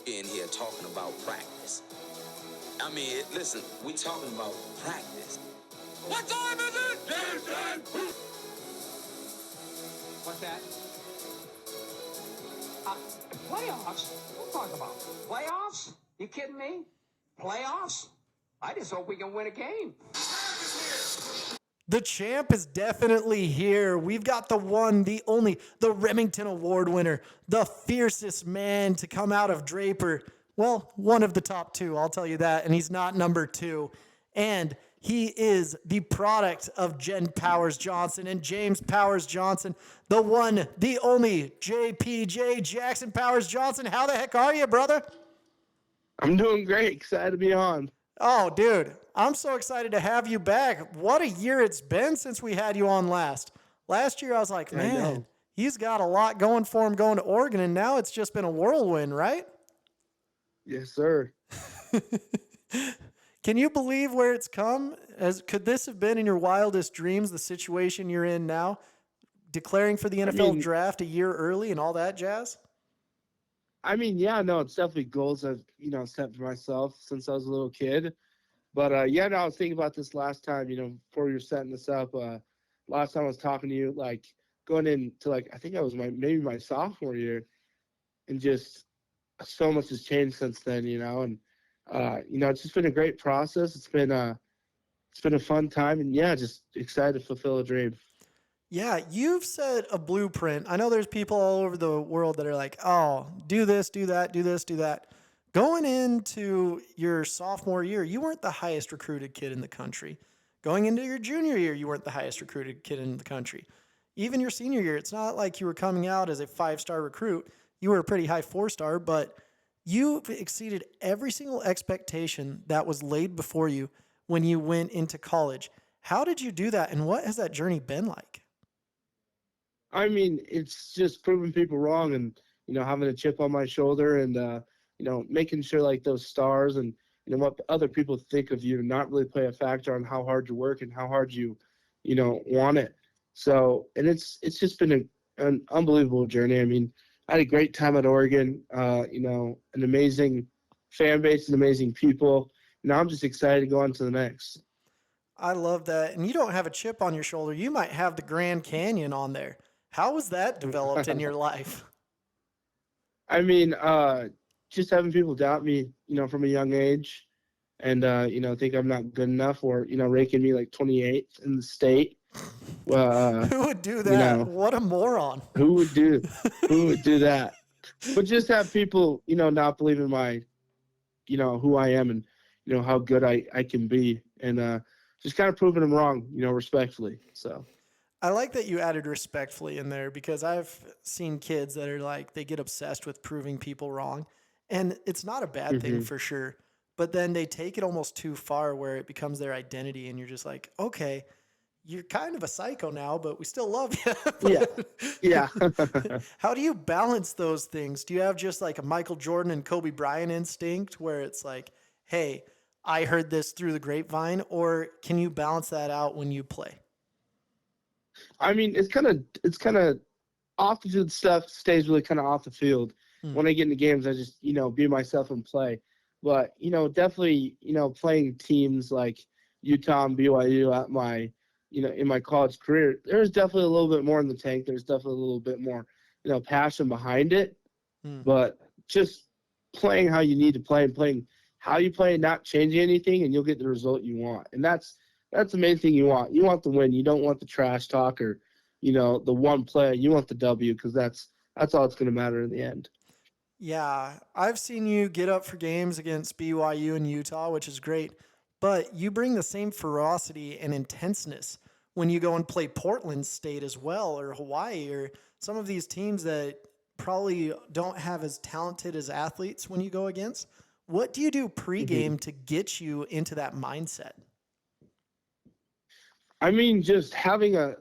in here talking about practice. I mean, listen, we talking about practice. What time is it? Game time! What's that? Playoffs? What talk about? Playoffs? You kidding me? Playoffs? I just hope we can win a game. The champ is definitely here. We've got the one, the only, the Remington Award winner, the fiercest man to come out of Draper. Well, one of the top two, I'll tell you that, and he's not number two. And he is the product of Jen Powers Johnson and James Powers Johnson, the one, the only JPJ Jackson Powers Johnson. How the heck are you, brother? I'm doing great. Excited to be on. Oh, dude, I'm so excited to have you back. What a year it's been since we had you on last. Last year, I was like, man, he's got a lot going for him going to Oregon, and now it's just been a whirlwind, right? Yes, sir. Can you believe where it's come? Could this have been in your wildest dreams, the situation you're in now, declaring for the NFL draft a year early and all that jazz? I mean, yeah, no, it's definitely goals I've, set for myself since I was a little kid. But, I was thinking about this last time, before we were setting this up. Last time I was talking to you, like, going into, like, I think I was maybe my sophomore year. And just so much has changed since then, and, it's just been a great process. It's been a fun time. And, yeah, just excited to fulfill a dream. Yeah, you've set a blueprint. I know there's people all over the world that are like, oh, do this, do that, do this, do that. Going into your sophomore year, you weren't the highest recruited kid in the country. Going into your junior year, you weren't the highest recruited kid in the country. Even your senior year, it's not like you were coming out as a 5-star recruit. You were a pretty high 4-star, but you exceeded every single expectation that was laid before you when you went into college. How did you do that, and what has that journey been like? I mean, it's just proving people wrong and, having a chip on my shoulder and, making sure like those stars and, what other people think of you not really play a factor on how hard you work and how hard you, want it. So, and it's just been an unbelievable journey. I mean, I had a great time at Oregon, an amazing fan base and amazing people. Now I'm just excited to go on to the next. I love that. And you don't have a chip on your shoulder. You might have the Grand Canyon on there. How was that developed in your life? I mean, just having people doubt me, from a young age and, think I'm not good enough or, ranking me like 28th in the state. Who would do that? What a moron. Who would do that? But just have people, not believe in my, who I am and, how good I can be. And just kind of proving them wrong, respectfully. So. I like that you added respectfully in there because I've seen kids that are like, they get obsessed with proving people wrong. And it's not a bad thing for sure. But then they take it almost too far where it becomes their identity. And you're just like, okay, you're kind of a psycho now, but we still love you. Yeah. How do you balance those things? Do you have just like a Michael Jordan and Kobe Bryant instinct where it's like, hey, I heard this through the grapevine? Or can you balance that out when you play? I mean, it's kind of off the field stuff stays really kind of off the field. When I get into games, I just, be myself and play. But, definitely, playing teams like Utah and BYU at my, in my college career, there's definitely a little bit more in the tank. There's definitely a little bit more, passion behind it. But just playing how you need to play and playing how you play and not changing anything, and you'll get the result you want. And that's the main thing you want. You want the win. You don't want the trash talk or, the one play. You want the W because that's all that's going to matter in the end. Yeah, I've seen you get up for games against BYU and Utah, which is great, but you bring the same ferocity and intenseness when you go and play Portland State as well, or Hawaii, or some of these teams that probably don't have as talented as athletes when you go against. What do you do pregame to get you into that mindset? I mean, just having a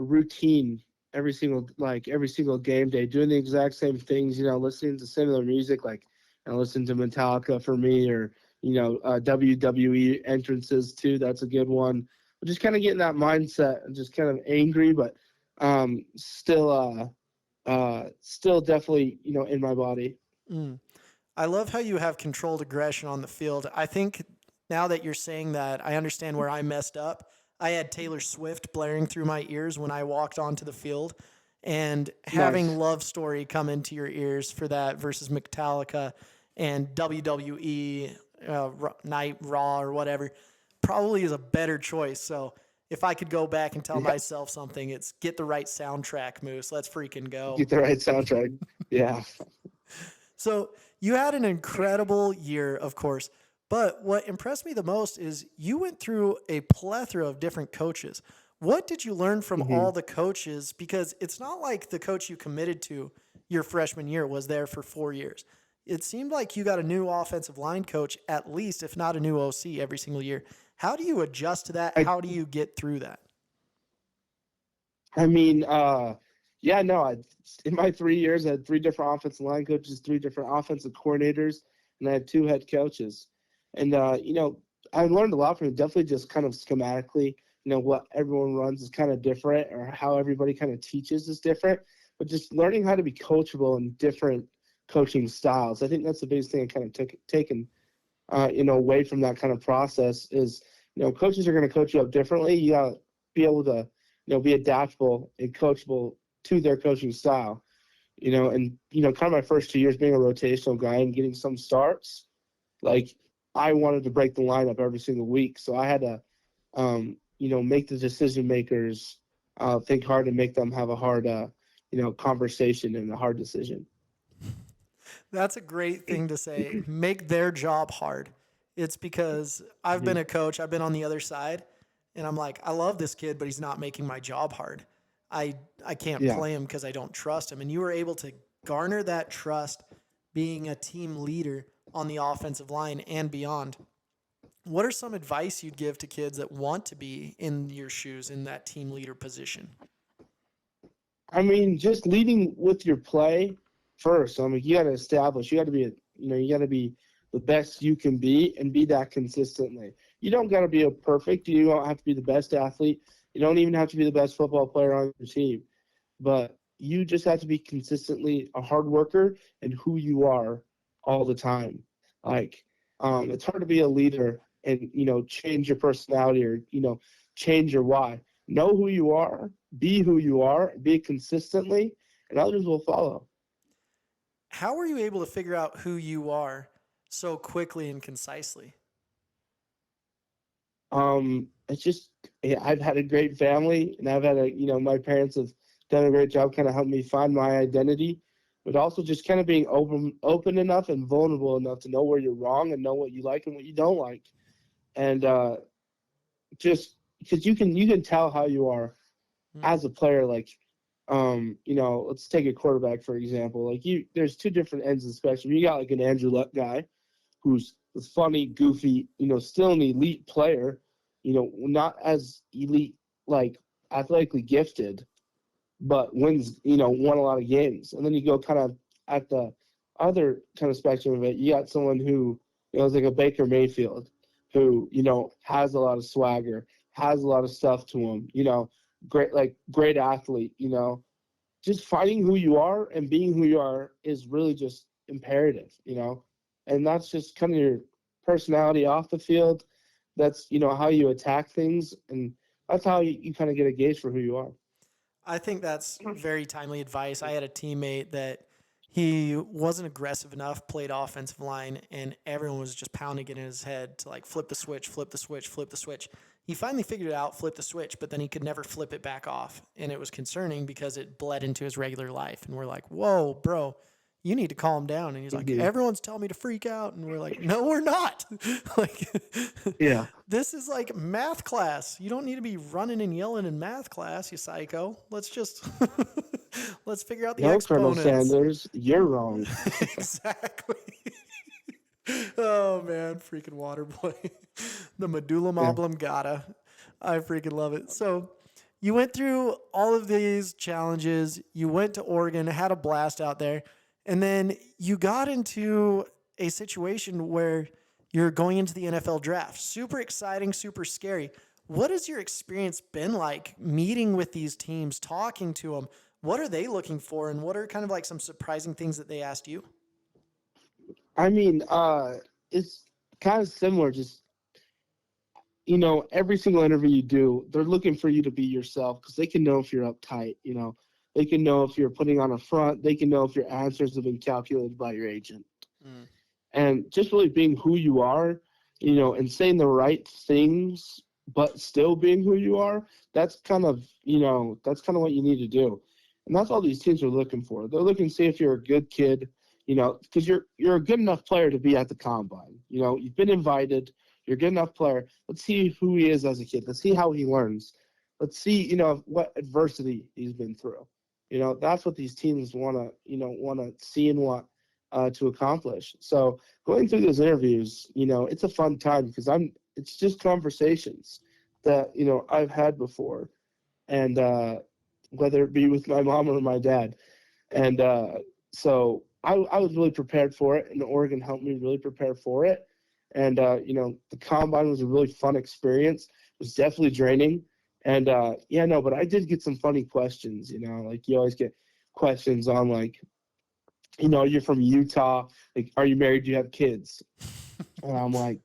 routine every single game day, doing the exact same things, listening to similar music, like listening to Metallica for me, or WWE entrances too. That's a good one. But just kind of getting that mindset and just kind of angry, but still definitely in my body. I love how you have controlled aggression on the field. I think now that you're saying that, I understand where I messed up. I had Taylor Swift blaring through my ears when I walked onto the field, and having Nice. Love Story come into your ears for that versus Metallica and WWE Night Raw or whatever probably is a better choice. So if I could go back and tell Yeah. myself something, it's get the right soundtrack, Moose. Let's freaking go. Get the right soundtrack. Yeah. So you had an incredible year, of course. But what impressed me the most is you went through a plethora of different coaches. What did you learn from Hmm. all the coaches? Because it's not like the coach you committed to your freshman year was there for 4 years. It seemed like you got a new offensive line coach, at least, if not a new OC every single year. How do you adjust to that? I How do you get through that? I mean, yeah, no. In my 3 years, I had three different offensive line coaches, three different offensive coordinators, and I had two head coaches. And I learned a lot from it. Definitely, just kind of schematically, what everyone runs is kind of different, or how everybody kind of teaches is different. But just learning how to be coachable in different coaching styles. I think that's the biggest thing I kind of taken, away from that kind of process is, coaches are going to coach you up differently. You got to be able to, be adaptable and coachable to their coaching style. And kind of my first 2 years being a rotational guy and getting some starts, like I wanted to break the lineup every single week, so I had to, make the decision makers think hard and make them have a hard, conversation and a hard decision. That's a great thing to say. Make their job hard. It's because I've been Mhm. a coach, I've been on the other side, and I'm like, I love this kid, but he's not making my job hard. I can't Yeah. play him because I don't trust him. And you were able to garner that trust being a team leader on the offensive line and beyond. What are some advice you'd give to kids that want to be in your shoes in that team leader position? I mean, just leading with your play first. I mean, you got to establish. You got to be, you got to be the best you can be and be that consistently. You don't got to be a perfect. You don't have to be the best athlete. You don't even have to be the best football player on your team. But you just have to be consistently a hard worker and who you are all the time. Like, it's hard to be a leader and change your personality or change your why. Know who you are, be who you are, be it consistently, and others will follow. How were you able to figure out who you are so quickly and concisely? It's just I've had a great family, and I've had my parents have done a great job, kind of helping me find my identity, but also just kind of being open enough and vulnerable enough to know where you're wrong and know what you like and what you don't like, and just because you can tell how you are Hmm. as a player. Like, let's take a quarterback for example. Like there's two different ends of the spectrum. You got like an Andrew Luck guy who's funny, goofy, still an elite player, not as elite, like athletically gifted, but won a lot of games. And then you go kind of at the other kind of spectrum of it, you got someone who, is like a Baker Mayfield, who, has a lot of swagger, has a lot of stuff to him, great athlete, just finding who you are and being who you are is really just imperative, and that's just kind of your personality off the field. That's, how you attack things, and that's how you kind of get a gauge for who you are. I think that's very timely advice. I had a teammate that he wasn't aggressive enough, played offensive line, and everyone was just pounding it in his head to like flip the switch, flip the switch, flip the switch. He finally figured it out, flipped the switch, but then he could never flip it back off. And it was concerning because it bled into his regular life. And we're like, whoa, bro, you need to calm down. And he's like, Mhm. everyone's telling me to freak out. And we're like, no, we're not. Like, Yeah. this is like math class. You don't need to be running and yelling in math class, you psycho. Let's just let's figure out the No, Colonel exponents. Sanders, you're wrong. Exactly. Oh man, freaking water boy. The medulla Yeah. oblongata. I freaking love it. So you went through all of these challenges. You went to Oregon, had a blast out there, and then you got into a situation where you're going into the NFL draft. Super exciting, super scary. What has your experience been like meeting with these teams, talking to them? What are they looking for, and what are kind of like some surprising things that they asked you? I mean, it's kind of similar. Just every single interview you do, they're looking for you to be yourself because they can know if you're uptight. They can know if you're putting on a front. They can know if your answers have been calculated by your agent. Mm. And just really being who you are, and saying the right things, but still being who you are. That's kind of what you need to do. And that's all these teams are looking for. They're looking to see if you're a good kid, because you're a good enough player to be at the combine. You've been invited. You're a good enough player. Let's see who he is as a kid. Let's see how he learns. Let's see, what adversity he's been through. That's what these teams want to see and want to accomplish. So going through those interviews, it's a fun time because it's just conversations that, I've had before, and whether it be with my mom or my dad. And so I was really prepared for it, and Oregon helped me really prepare for it. And, the combine was a really fun experience. It was definitely draining. And, but I did get some funny questions, like you always get questions on, like, you're from Utah. Like, are you married? Do you have kids? And I'm like,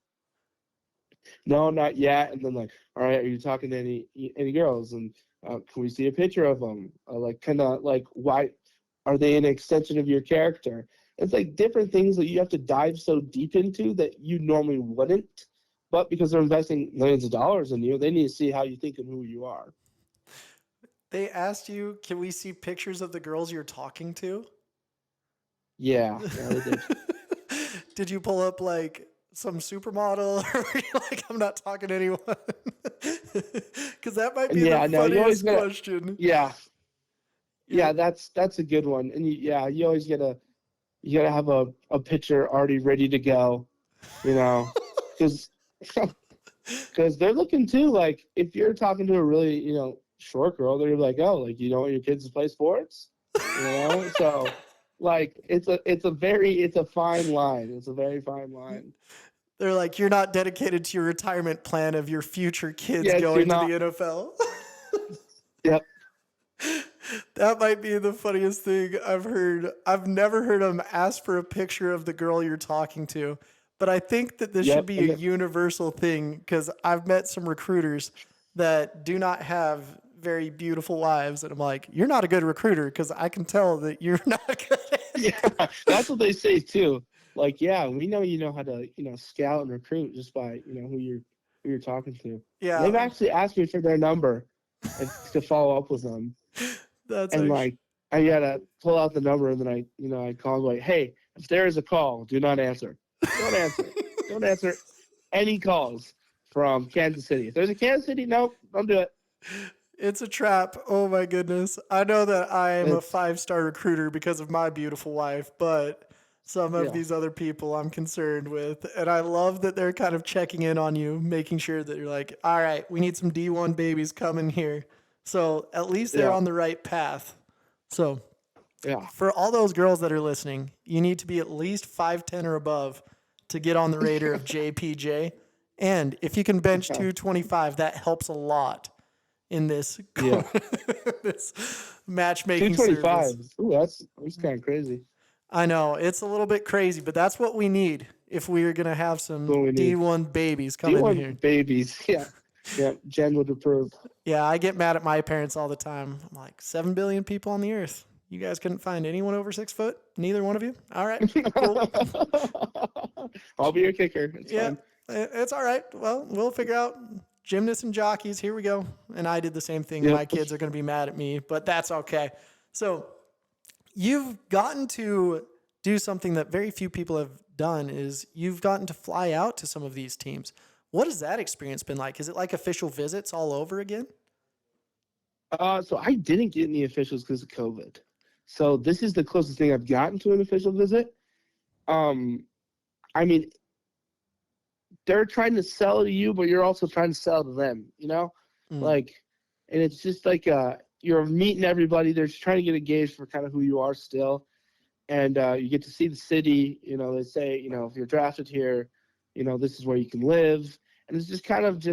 no, not yet. And then like, all right, are you talking to any girls? And can we see a picture of them? Like, kind of like, why are they an extension of your character? It's like different things that you have to dive so deep into that you normally wouldn't. But because they're investing millions of dollars in you, they need to see how you think and who you are. They asked you, can we see pictures of the girls you're talking to? Yeah, they did. Did you pull up like some supermodel, or were you like, I'm not talking to anyone? Because that might be the funniest question. Yeah, that's a good one. And you always gotta have a picture already ready to go, because they're looking too. Like if you're talking to a really short girl, they're like, oh, like you don't want your kids to play sports, so. Like it's a fine line. It's a very fine line. They're like, you're not dedicated to your retirement plan of your future kids going to the NFL. Yep. That might be the funniest thing I've heard. I've never heard them ask for a picture of the girl you're talking to, but I think that this should be a universal thing because I've met some recruiters that do not have very beautiful wives, and I'm like, you're not a good recruiter because I can tell that you're not good. Yeah, that's what they say too. Like, yeah, we know you know how to scout and recruit just by who you're talking to. Yeah, they've actually asked me for their number to follow up with them. Like I gotta pull out the number and then I call like, hey, if there is a call, do not answer. Don't answer. Don't answer any calls from Kansas City. If there's a Kansas City, nope, don't do it. It's a trap. Oh my goodness. I know that I am a 5-star recruiter because of my beautiful wife, but some of these other people I'm concerned with. And I love that they're kind of checking in on you, making sure that you're like, all right, we need some D1 babies coming here. So at least they're on the right path. So for all those girls that are listening, you need to be at least 5'10" or above to get on the radar of JPJ. And if you can bench 225, that helps a lot in this this matchmaking 225. service. Ooh, that's kind of crazy. I know it's a little bit crazy, but that's what we need if we are going to have some D1 babies coming in here. D1 babies, yeah. Jen would approve. Yeah, I get mad at my parents all the time. I'm like, 7 billion people on the earth. You guys couldn't find anyone over 6 foot? Neither one of you? All right, cool. I'll be your kicker. It's fine. It's all right. Well, we'll figure out gymnasts and jockeys. Here we go. And I did the same thing. My kids are going to be mad at me, but that's okay. So you've gotten to do something that very few people have done is you've gotten to fly out to some of these teams. What has that experience been like? Is it like official visits all over again? So I didn't get any officials because of COVID. So this is the closest thing I've gotten to an official visit. I mean, they're trying to sell to you, but you're also trying to sell to them, Like, and it's just like you're meeting everybody. They're just trying to get a gauge for kind of who you are still. And you get to see the city. They say, if you're drafted here, this is where you can live. And it's just kind of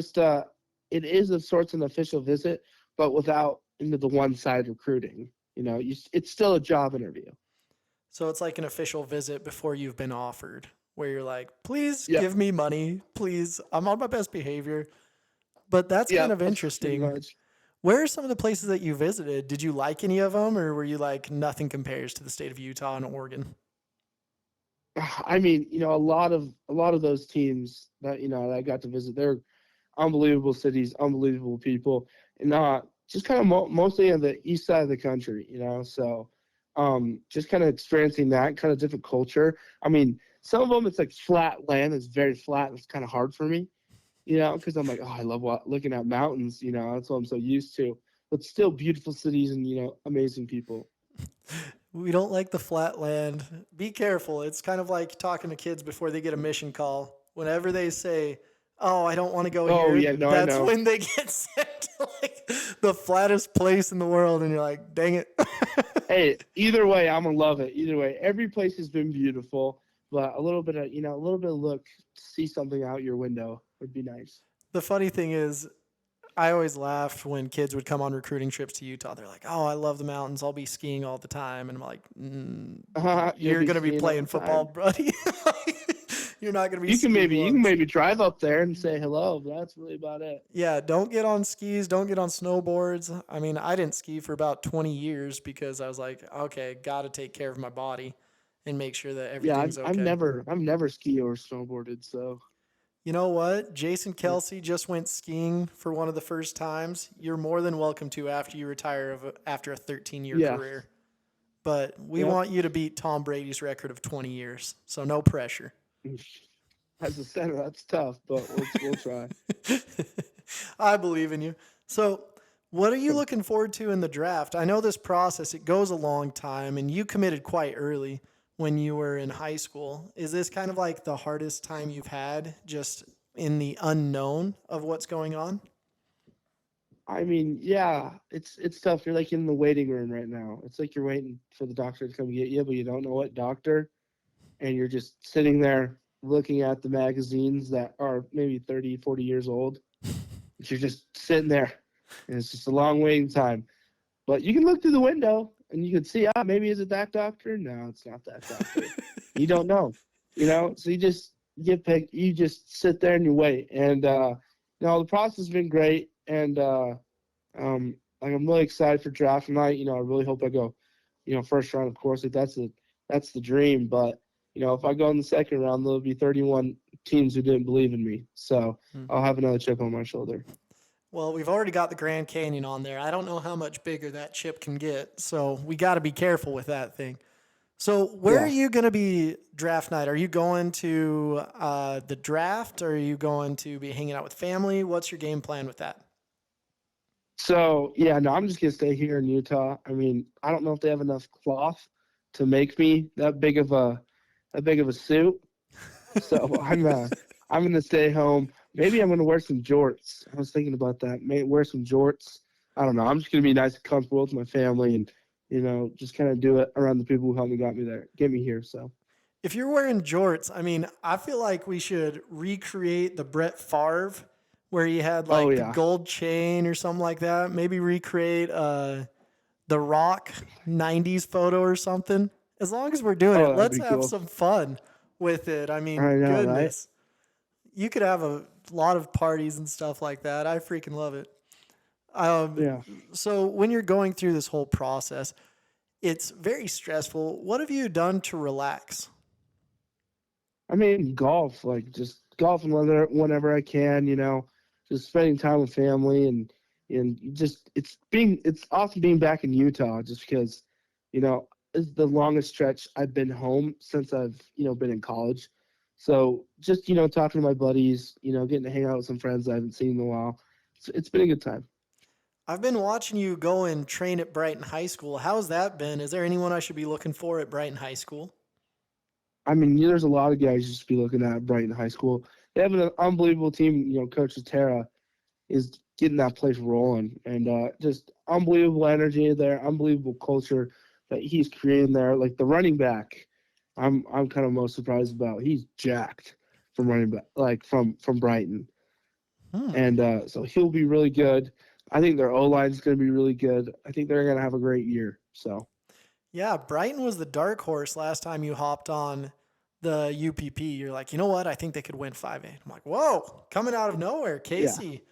it is of sorts an official visit, but without the one-side recruiting. It's still a job interview. So it's like an official visit before you've been offered, where you're like, please Yeah, give me money. Please, I'm on my best behavior. But that's yeah, kind of that's pretty interesting. much. Where are some of the places that you visited? Did you like any of them, or were you like, nothing compares to the state of Utah and Oregon? I mean, a lot of those teams that that I got to visit, they're unbelievable cities, unbelievable people, and just kind of mostly on the east side of the country, So, just kind of experiencing that kind of different culture. I mean, some of them it's like flat land, it's very flat, and it's kind of hard for me, because I'm like, oh, I love looking at mountains, that's what I'm so used to. But still, beautiful cities and amazing people. We don't like the flat land. Be careful. It's kind of like talking to kids before they get a mission call. Whenever they say, "Oh, I don't want to go Oh here," yeah, no, I that's know. when they get sent to like the flattest place in the world, and you're like, "Dang it." Hey, either way, I'm gonna love it. Either way, every place has been beautiful, but a little bit of look, see something out your window would be nice. The funny thing is, I always laughed when kids would come on recruiting trips to Utah. They're like, "Oh, I love the mountains. I'll be skiing all the time." And I'm like, You'll "You're be gonna be skiing all playing the football, time. buddy. You're not gonna be You can skiing maybe you can once." maybe drive up there and say hello, but that's really about it. Yeah, don't get on skis, don't get on snowboards. I mean, I didn't ski for about 20 years because I was like, okay, got to take care of my body and make sure that Yeah, everything's I've okay. never skied or snowboarded, so You know what? Jason yeah. Kelsey just went skiing for one of the first times. You're more than welcome to after you retire after a 13-year Yeah. career. But we Yep. want you to beat Tom Brady's record of 20 years. So no pressure. As a center, that's tough, but we'll try. I believe in you. So, what are you looking forward to in the draft? I know this process, it goes a long time, and you committed quite early when you were in high school. Is this kind of like the hardest time you've had just in the unknown of what's going on? I mean, yeah, it's tough. You're like in the waiting room right now. It's like you're waiting for the doctor to come get you, but you don't know what doctor, and you're just sitting there looking at the magazines that are maybe 30, 40 years old. You're just sitting there, and it's just a long waiting time. But you can look through the window, and you can see, maybe is it that doctor? No, it's not that doctor. You don't know, So you just get picked. You just sit there and you wait, and the process has been great, and like I'm really excited for draft night. I really hope I go, first round. Of course, like that's the dream. But if I go in the second round, there'll be 31 teams who didn't believe in me. So I'll have another chip on my shoulder. Well, we've already got the Grand Canyon on there. I don't know how much bigger that chip can get, so we got to be careful with that thing. So, where are Yeah. you going to be draft night? Are you going to the draft? Or are you going to be hanging out with family? What's your game plan with that? So yeah, no, I'm just gonna stay here in Utah. I mean, I don't know if they have enough cloth to make me that big of a suit. So I'm gonna stay home. Maybe I'm gonna wear some jorts. I was thinking about that. May wear some jorts. I don't know. I'm just gonna be nice and comfortable with my family and just kind of do it around the people who helped me get me here. So If you're wearing jorts, I mean, I feel like we should recreate the Brett Favre where he had oh like the yeah, gold chain or something like that. Maybe recreate the Rock 90s photo or something. As long as we're doing oh it, that'd let's be have cool. some fun with it. I I mean, know, right? goodness. You could have a lot of parties and stuff like that. I freaking love it. Um, Yeah. so when you're going through this whole process, it's very stressful. What have you done to relax? I mean, golf, like just golfing whenever I can, just spending time with family and just it's awesome being back in Utah just because, it's the longest stretch I've been home since I've, been in college. So just, talking to my buddies, getting to hang out with some friends I haven't seen in a while. It's been a good time. I've been watching you go and train at Brighton High School. How's that been? Is there anyone I should be looking for at Brighton High School? I mean, there's a lot of guys you should be looking at Brighton High School. They have an unbelievable team. Coach Tara is getting that place rolling, and just unbelievable energy there, unbelievable culture that he's creating there. Like the running back, I'm kind of most surprised about. He's jacked from running back, like from Brighton, Hmm. and so he'll be really good. I think their O line is going to be really good. I think they're going to have a great year. So Yeah, Brighton was the dark horse last time you hopped on the UPP. You're like, you know what? I think they could win 5A. I'm like, whoa, coming out of nowhere. Yeah. Casey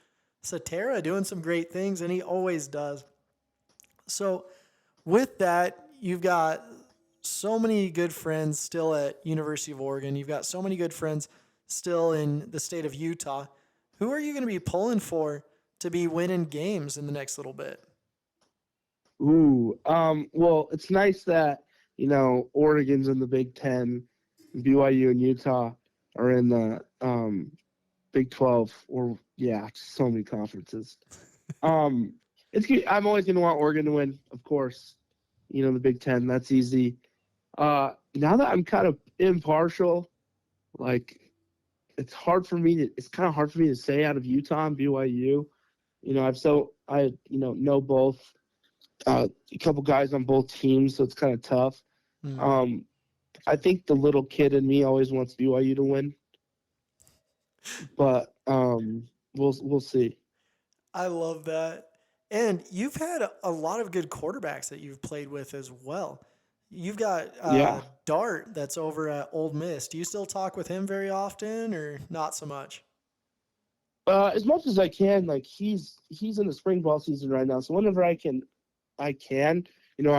Satera doing some great things, and he always does. So, with that, you've got so many good friends still at University of Oregon. You've got so many good friends still in the state of Utah. Who are you going to be pulling for to be winning games in the next little bit? Ooh. Well, it's nice that, Oregon's in the Big Ten, BYU and Utah are in the Big 12, or yeah, so many conferences. It's good. I'm always gonna want Oregon to win, of course. The Big Ten, that's easy. Now that I'm kind of impartial, like it's kind of hard for me to say out of Utah and BYU. I know both, a couple guys on both teams, so it's kind of tough. Mm. I think the little kid in me always wants BYU to win, but we'll see. I love that. And you've had a lot of good quarterbacks that you've played with as well. You've got Yeah. Dart that's over at Ole Miss. Do you still talk with him very often or not so much? As much as I can. Like he's in the spring ball season right now, so whenever I can, I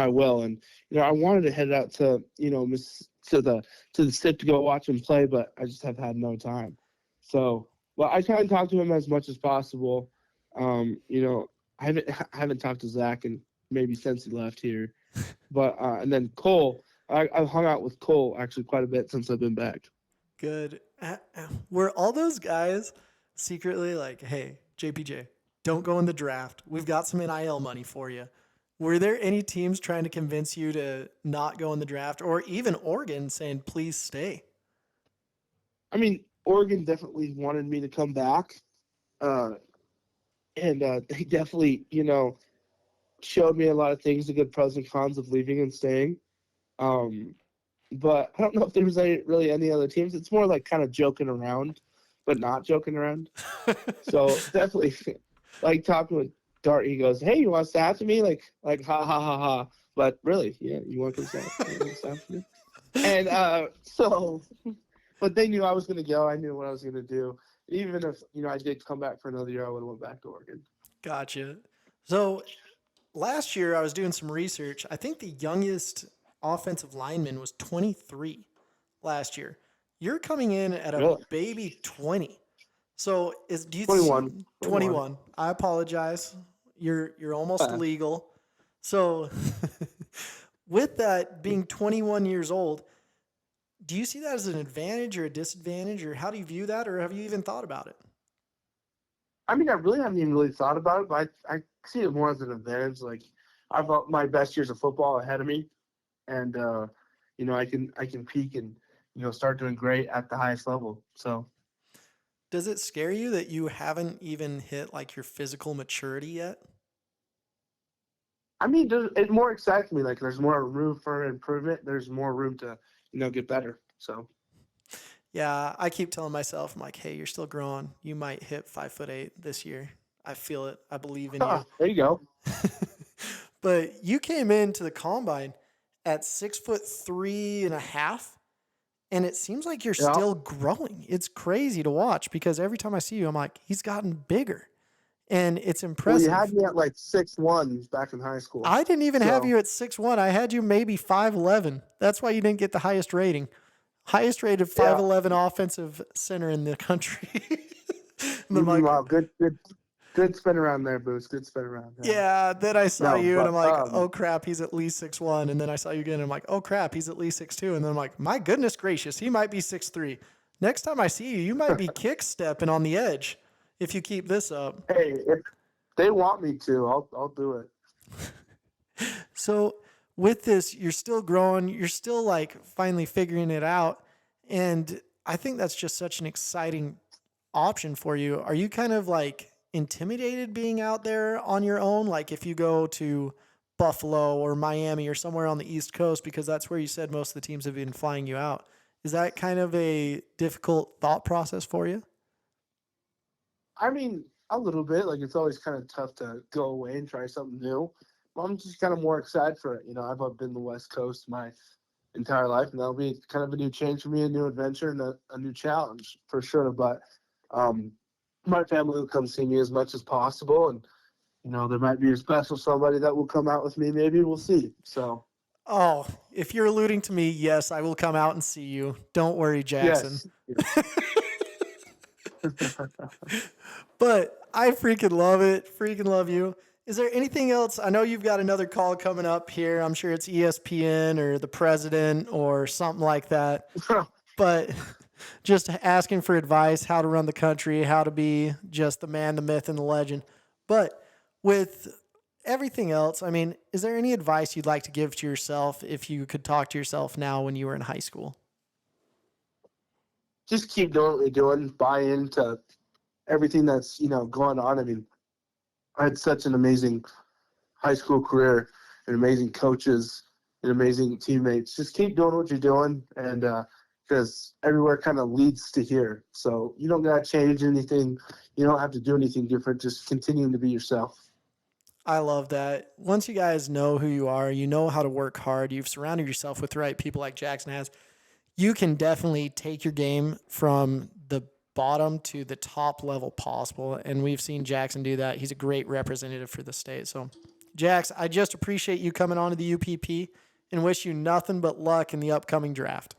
will. And I wanted to head out to to the SIP to go watch him play, but I just have had no time. So, well, I try and talk to him as much as possible. I haven't talked to Zach and maybe since he left here, but and then Cole, I've hung out with Cole actually quite a bit since I've been back. Good. Were all those guys secretly like, hey, JPJ, don't go in the draft. We've got some NIL money for you. Were there any teams trying to convince you to not go in the draft or even Oregon saying, please stay? I mean, Oregon definitely wanted me to come back, uh, and they definitely, showed me a lot of things, the good pros and cons of leaving and staying. Um, but I don't know if there was really any other teams. It's more like kind of joking around, but not joking around. So definitely, like talking with Dart, he goes, "Hey, you want to staff to me?" Like ha ha ha ha. But really, yeah, you want to come staff to me? And so, but they knew I was going to go. I knew what I was going to do. Even if I did come back for another year, I would have went back to Oregon. Gotcha. So last year I was doing some research. I think the youngest offensive lineman was 23 last year. You're coming in at a Really? baby 20. So do you 21. see 21? I apologize. You're almost Uh, legal. So with that being 21 years old, do you see that as an advantage or a disadvantage, or how do you view that, or have you even thought about it? I mean, I really haven't even really thought about it, but I see it more as an advantage. Like I've got my best years of football ahead of me, and I can peak and start doing great at the highest level. So Does it scare you that you haven't even hit like your physical maturity yet? I mean, it more excites me. Like there's more room for improvement. There's more room to get better. So Yeah, I keep telling myself, I'm like, hey, you're still growing. You might hit 5'8" this year. I feel it. I believe in you. there you go. But you came into the combine at 6'3.5", and it seems like you're Yeah. still growing. It's crazy to watch because every time I see you, I'm like, he's gotten bigger, and it's Well, you impressive. had me at like 6'1" back in high school. I didn't even have So you at 6'1". I had you maybe 5'11". That's why you didn't get the highest rating. Highest rated yeah. 5'11" offensive center in the country. And I'm like, Wow, good spin around there, Boots. Good spin around. yeah. Then I saw No, you and but I'm like, oh crap, he's at least 6'1". And then I saw you again and I'm like, oh crap, he's at least 6'2". And then I'm like, my goodness gracious, he might be 6'3". Next time I see you, you might be kick stepping on the edge if you keep this up. hey, if they want me to, I'll do it. So with this, you're still growing, you're still like finally figuring it out. And I think that's just such an exciting option for you. Are you kind of like intimidated being out there on your own? Like if you go to Buffalo or Miami or somewhere on the East Coast, because that's where you said most of the teams have been flying you out. Is that kind of a difficult thought process for you? I mean, a little bit. Like it's always kind of tough to go away and try something new. I'm just kind of more excited for it. I've been the West Coast my entire life, and that'll be kind of a new change for me, a new adventure, and a new challenge for sure. But my family will come see me as much as possible, and there might be a special somebody that will come out with me. Maybe we'll see. So. Oh, if you're alluding to me, yes, I will come out and see you. Don't worry, Jackson. Yes. But I freaking love it. Freaking love you. Is there anything else? I know you've got another call coming up here. I'm sure it's ESPN or the president or something like that. But just asking for advice, how to run the country, how to be just the man, the myth, and the legend. But with everything else, I mean, is there any advice you'd like to give to yourself if you could talk to yourself now when you were in high school? Just keep doing what you're doing. Buy into everything that's going on. I mean, I had such an amazing high school career, and amazing coaches, and amazing teammates. Just keep doing what you're doing, and because everywhere kind of leads to here. So you don't gotta change anything. You don't have to do anything different. Just continuing to be yourself. I love that. Once you guys know who you are, you know how to work hard, you've surrounded yourself with the right people like Jackson has, you can definitely take your game from the bottom to the top level possible. And we've seen Jackson do that. He's a great representative for the state. So, Jax, I just appreciate you coming on to the UPP and wish you nothing but luck in the upcoming draft.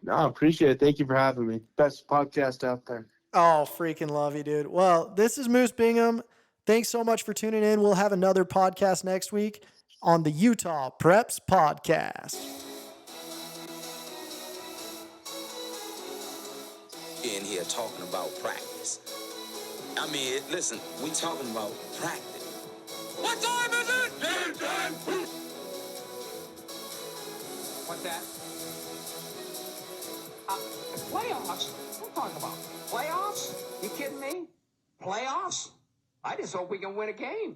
No, I appreciate it. Thank you for having me. Best podcast out there. Oh, freaking love you, dude. Well, this is Moose Bingham. Thanks so much for tuning in. We'll have another podcast next week on the Utah Preps Podcast. In here talking about practice. I mean, listen, we talking about practice. What time is it? Game time. What's that? Playoffs? What are you talking about? Playoffs? You kidding me? Playoffs? I just hope we can win a game.